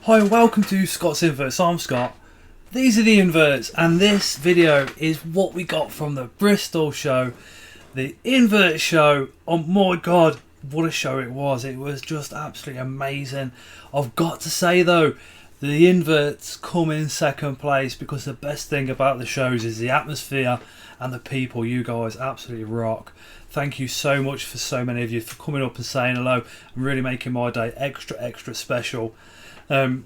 Hi, welcome to Scott's Inverts. I'm Scott. These are the inverts, and this video is what we got from the Bristol Show. The invert show. Oh my god, what a show it was. It was just absolutely amazing. I've got to say though, the inverts come in second place because the best thing about the shows is the atmosphere and the people. You guys absolutely rock. Thank you so much for so many of you for coming up and saying hello and really making my day extra special. The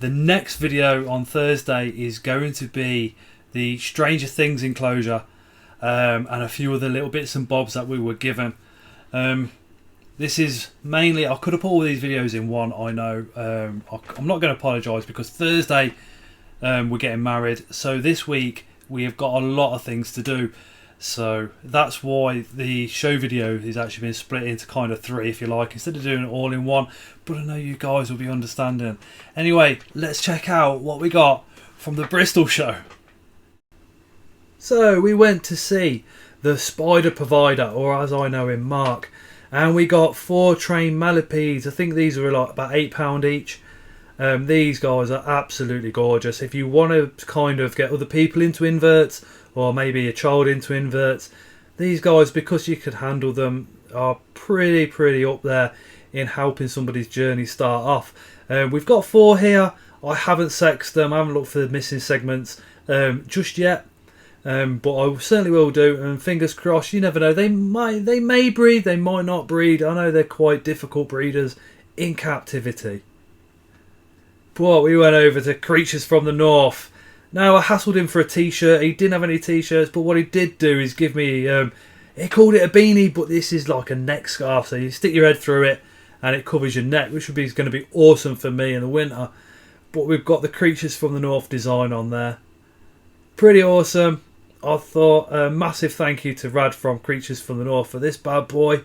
next video on Thursday is going to be the Stranger Things enclosure and a few other little bits and bobs that we were given. This is mainly, I could have put all these videos in one, I know. I'm not going to apologise because Thursday we're getting married, so this week we have got a lot of things to do. So that's why the show video is actually been split into kind of three, if you like, instead of doing it all in one. But I know you guys will be understanding. Anyway, let's check out what we got from the Bristol Show. So we went to see the Spider Provider, or as I know him, Mark, and we got 4 trained millipedes. I think these were like about £8 each. These guys are absolutely gorgeous. If you want to kind of get other people into inverts, or maybe a child into inverts, these guys, because you could handle them, are pretty up there in helping somebody's journey start off. We've got 4 here. I haven't sexed them. I haven't looked for the missing segments just yet, but I certainly will do. And fingers crossed, you never know. They may breed, they might not breed. I know they're quite difficult breeders in captivity. But we went over to Creatures from the North. Now, I hassled him for a t-shirt. He didn't have any t-shirts, but what he did do is give me, he called it a beanie, but this is like a neck scarf. So you stick your head through it and it covers your neck, which is going to be awesome for me in the winter. But we've got the Creatures from the North design on there. Pretty awesome. I thought a massive thank you to Rad from Creatures from the North for this bad boy.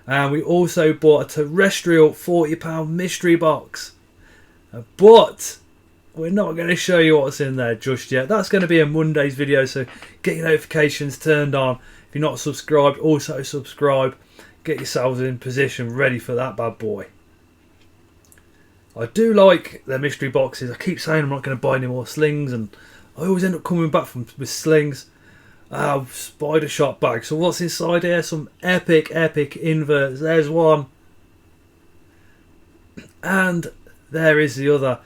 And we also bought a terrestrial £40 mystery box. But we're not going to show you what's in there just yet. That's going to be a Monday's video, so get your notifications turned on. If you're not subscribed, also subscribe. Get yourselves in position ready for that bad boy. I do like their mystery boxes. I keep saying I'm not going to buy any more slings, and I always end up coming back with slings. Spider shot bag. So what's inside here? Some epic inverts. There's one. And there is the other.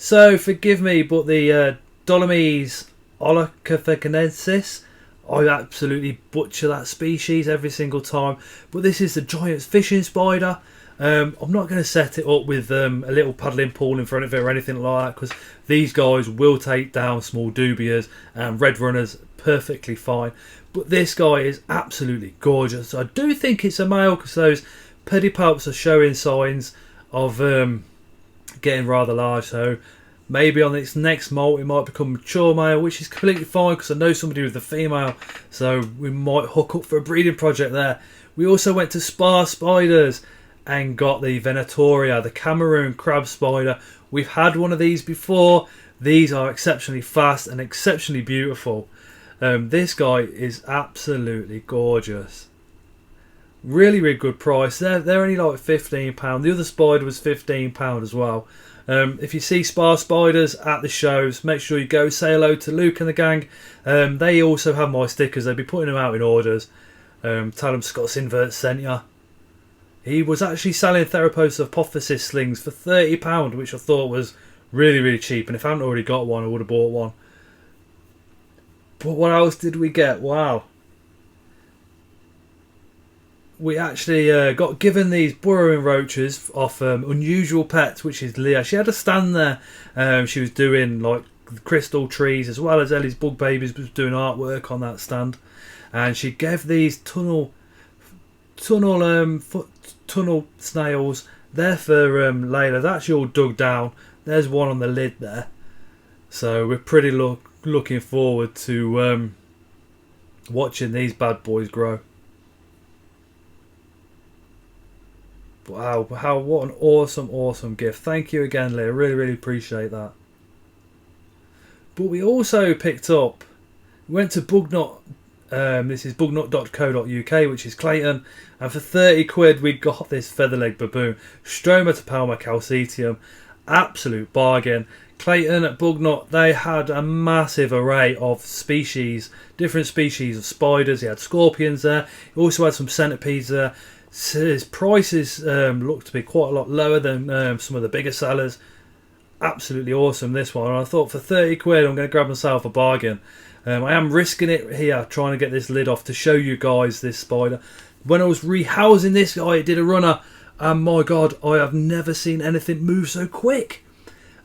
So forgive me, but the Dolomys Olocophagenensis, I absolutely butcher that species every single time. But this is the giant fishing spider. I'm not going to set it up with a little paddling pool in front of it or anything like that, because these guys will take down small dubias and red runners perfectly fine. But this guy is absolutely gorgeous. I do think it's a male because those pedipalps are showing signs of getting rather large, so maybe on its next molt it might become mature male, which is completely fine because I know somebody with a female, so we might hook up for a breeding project there. We also went to Spa Spiders and got the Venatoria, the Cameroon crab spider. We've had one of these before. These are exceptionally fast and exceptionally beautiful. This guy is absolutely gorgeous. Really good price. They're only like £15. The other spider was £15 as well. If you see Spa Spiders at the shows, make sure you go say hello to Luke and the gang. They also have my stickers. They'll be putting them out in orders. Tell them Scott's Inverts sent ya. He was actually selling Therapos Apophysis slings for £30, which I thought was really cheap. And if I hadn't already got one, I would have bought one. But what else did we get? Wow. We actually got given these burrowing roaches off Unusual Pets, which is Leah. She had a stand there. She was doing like crystal trees as well as Ellie's bug babies, was doing artwork on that stand. And she gave these tunnel snails. They're for Layla. They're actually all dug down. There's one on the lid there. So we're pretty looking forward to watching these bad boys grow. Wow, what an awesome gift. Thank you again, Leah. Really appreciate that. But we also picked up, we went to Bugnut This is bugnut.co.uk, which is Clayton, and for 30 quid we got this featherleg baboon, Stromatopelma calceteum, absolute bargain. Clayton at Bugnut, they had a massive array of species, different species of spiders. He had scorpions there, he also had some centipedes there. So his prices look to be quite a lot lower than some of the bigger sellers. Absolutely awesome, this one. And I thought for 30 quid I'm going to grab myself a bargain. I am risking it here, trying to get this lid off to show you guys this spider. When I was rehousing this guy, it did a runner, and my god, I have never seen anything move so quick.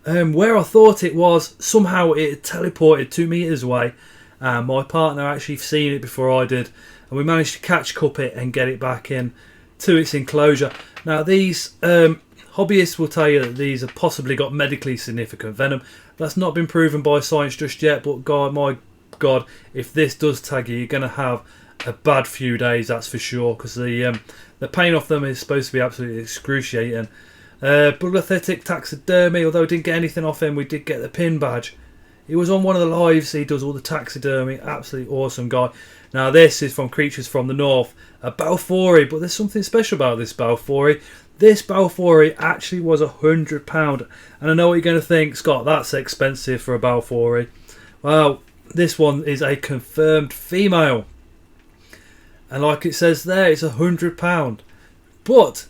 Where I thought it was, somehow it teleported 2 meters away, and my partner actually seen it before I did, and we managed to catch cup it and get it back in to its enclosure. Now these hobbyists will tell you that these have possibly got medically significant venom. That's not been proven by science just yet, but god, my god, if this does tag you, you're going to have a bad few days, that's for sure, because the pain off them is supposed to be absolutely excruciating. Bloodlethic taxidermy, although we didn't get anything off him, we did get the pin badge. He was on one of the lives, he does all the taxidermy, absolutely awesome guy. Now this is from Creatures from the North, a Balfouri, but there's something special about this Balfouri. This Balfouri actually was £100, and I know what you're going to think, Scott, that's expensive for a Balfouri. Well, this one is a confirmed female, and like it says there, it's £100. But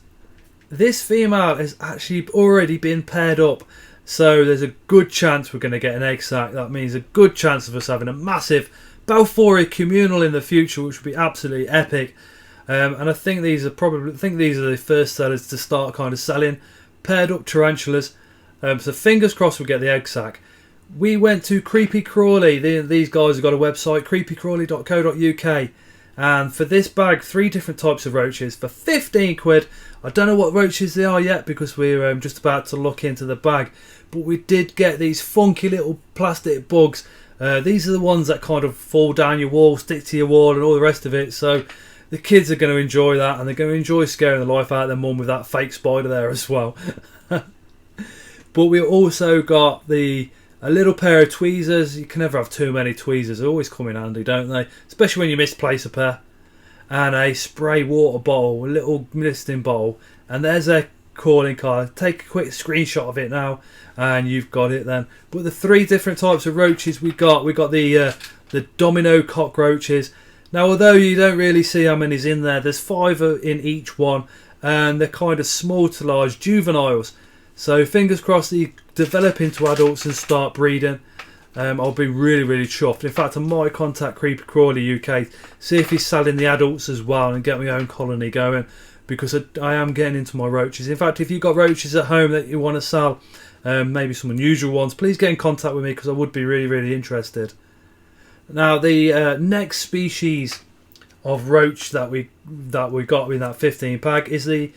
this female has actually already been paired up, so there's a good chance we're going to get an egg sac. That means a good chance of us having a massive Balfouri communal in the future, which would be absolutely epic. And I think these are the first sellers to start kind of selling paired up tarantulas. So fingers crossed we'll get the egg sac. We went to Creepy Crawley. These guys have got a website, creepycrawley.co.uk, and for this bag, 3 different types of roaches for 15 quid. I don't know what roaches they are yet because we're just about to look into the bag, but we did get these funky little plastic bugs. These are the ones that kind of fall down your wall, stick to your wall, and all the rest of it. So the kids are going to enjoy that, and they're going to enjoy scaring the life out of their mum with that fake spider there as well. But we also got a little pair of tweezers. You can never have too many tweezers. They always come in handy, don't they? Especially when you misplace a pair. And a spray water bottle, a little misting bowl. And there's a calling card. Take a quick screenshot of it now, and you've got it then. But the 3 different types of roaches we got the domino cockroaches. Now, although you don't really see how many's in there, there's 5 in each one, and they're kind of small to large juveniles. So fingers crossed they develop into adults and start breeding. I'll be really, really chuffed. In fact, I might contact Creepy Crawley UK, see if he's selling the adults as well, and get my own colony going, because I am getting into my roaches. In fact, if you've got roaches at home that you want to sell, maybe some unusual ones, please get in contact with me, because I would be really, really interested. Now, the next species of roach that we got in that 15 pack is the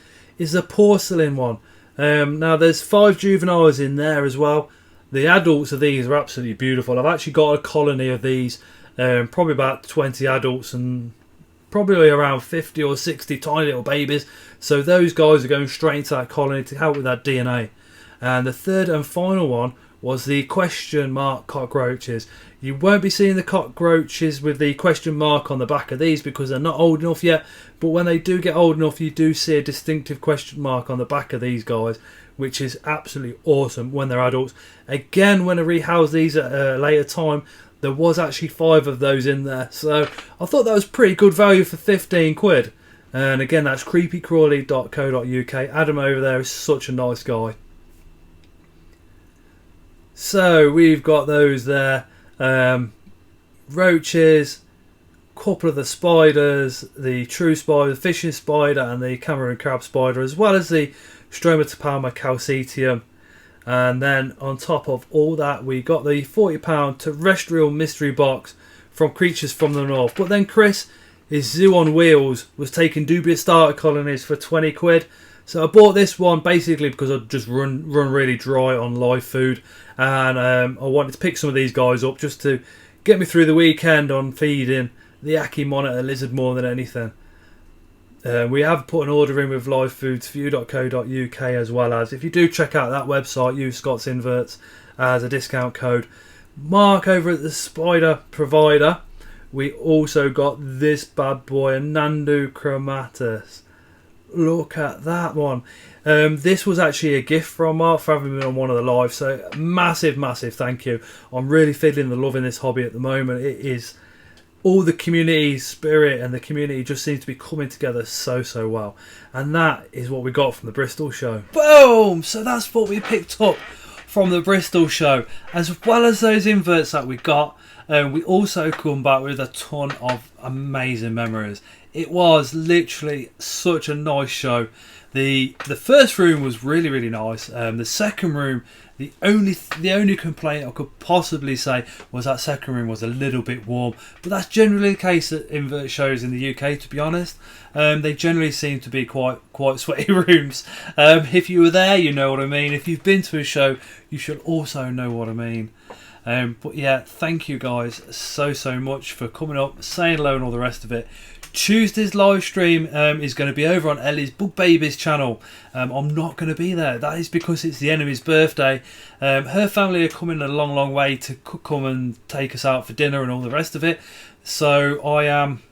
porcelain one. Now, there's 5 juveniles in there as well. The adults of these are absolutely beautiful. I've actually got a colony of these, probably about 20 adults and probably around 50 or 60 tiny little babies. So those guys are going straight into that colony to help with that DNA. And the third and final one was the question mark cockroaches. You won't be seeing the cockroaches with the question mark on the back of these because they're not old enough yet, but when they do get old enough, you do see a distinctive question mark on the back of these guys, which is absolutely awesome when they're adults. Again, when I rehouse these at a later time, there was actually 5 of those in there, so I thought that was pretty good value for 15 quid. And again, that's creepycrawley.co.uk. Adam over there is such a nice guy. So we've got those there, roaches, a couple of the spiders, the true spider, the fishing spider, and the Cameroon crab spider, as well as the Stromatopelma calceteum. And then on top of all that, we got the £40 terrestrial mystery box from Creatures from the North. But then Chris, his Zoo on Wheels, was taking dubious starter colonies for 20 quid. So I bought this one basically because I'd just run really dry on live food, and I wanted to pick some of these guys up just to get me through the weekend on feeding the Aki monitor lizard more than anything. We have put an order in with livefoodsforyou.co.uk, as well as, if you do check out that website, use Scott's Inverts as a discount code. Mark over at the Spider Provider we also got this bad boy, a Nandu Chromatus. Look at that one. This was actually a gift from Mark for having been on one of the lives, so massive thank you. I'm really feeling the love in this hobby at the moment. It is all the community spirit, and the community just seems to be coming together so well, and that is what we got from the Bristol show. Boom! So that's what we picked up from the Bristol show, as well as those inverts that we got. We also come back with a ton of amazing memories. It was literally such a nice show. The first room was really nice. The second room, the only complaint I could possibly say was that second room was a little bit warm, but that's generally the case at invert shows in the UK, to be honest. They generally seem to be quite sweaty rooms. If you were there, you know what I mean. If you've been to a show, you should also know what I mean. But yeah, thank you guys so much for coming up, saying hello and all the rest of it. Tuesday's live stream is going to be over on Ellie's Bug Babies channel. I'm not going to be there. That is because it's the enemy's birthday. Her family are coming a long way to come and take us out for dinner and all the rest of it. So I am...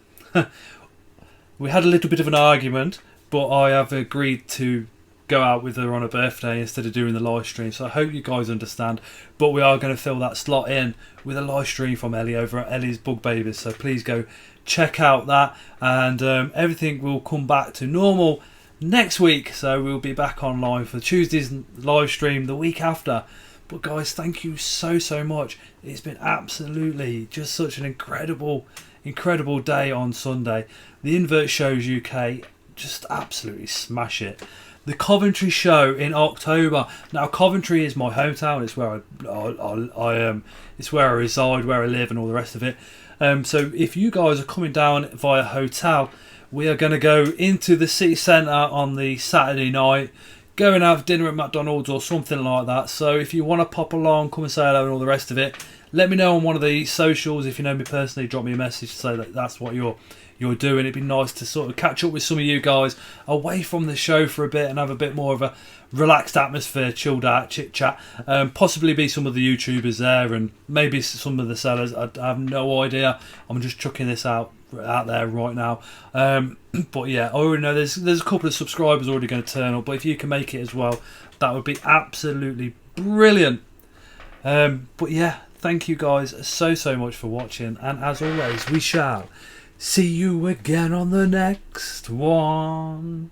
we had a little bit of an argument, but I have agreed to go out with her on her birthday instead of doing the live stream. So I hope you guys understand. But we are going to fill that slot in with a live stream from Ellie over at Ellie's Bug Babies. So please go check out that, and everything will come back to normal next week. So we'll be back online for Tuesday's live stream the week after. But guys, thank you so much. It's been absolutely just such an incredible day on Sunday. The Invert Shows UK just absolutely smash it. The Coventry show in October. Now Coventry is my hometown. It's where I it's where I reside, where I live, and all the rest of it. So if you guys are coming down via hotel, we are going to go into the city centre on the Saturday night, go and have dinner at McDonald's or something like that. So if you want to pop along, come and say hello and all the rest of it, let me know on one of the socials. If you know me personally, drop me a message to say that that's what you're doing. It'd be nice to sort of catch up with some of you guys away from the show for a bit and have a bit more of a relaxed atmosphere, chilled out chit chat. Possibly be some of the YouTubers there and maybe some of the sellers. I have no idea. I'm just chucking this out there right now. But yeah, I already know there's a couple of subscribers already going to turn up. But if you can make it as well, that would be absolutely brilliant. But yeah, thank you guys so much for watching, and as always, we shall see you again on the next one.